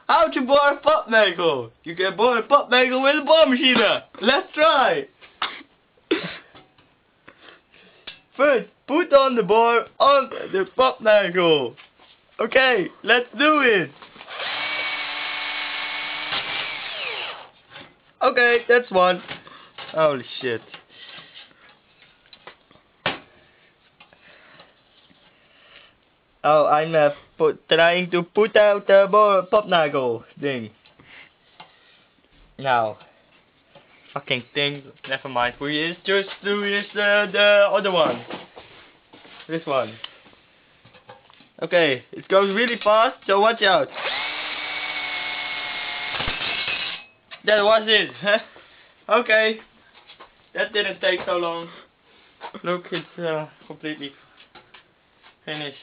how to bore a pop nail. You can bore a pop nail with a bore machine. Let's try. First, put on the bore on the pop nail. Okay, let's do it. Okay, that's one. Holy shit. Oh, I'm trying to put out the pop nail thing. Now, fucking thing. Never mind. We just do this the other one. This one. Okay, it goes really fast, so watch out. That was it. Okay, that didn't take so long. Look, it's completely finished.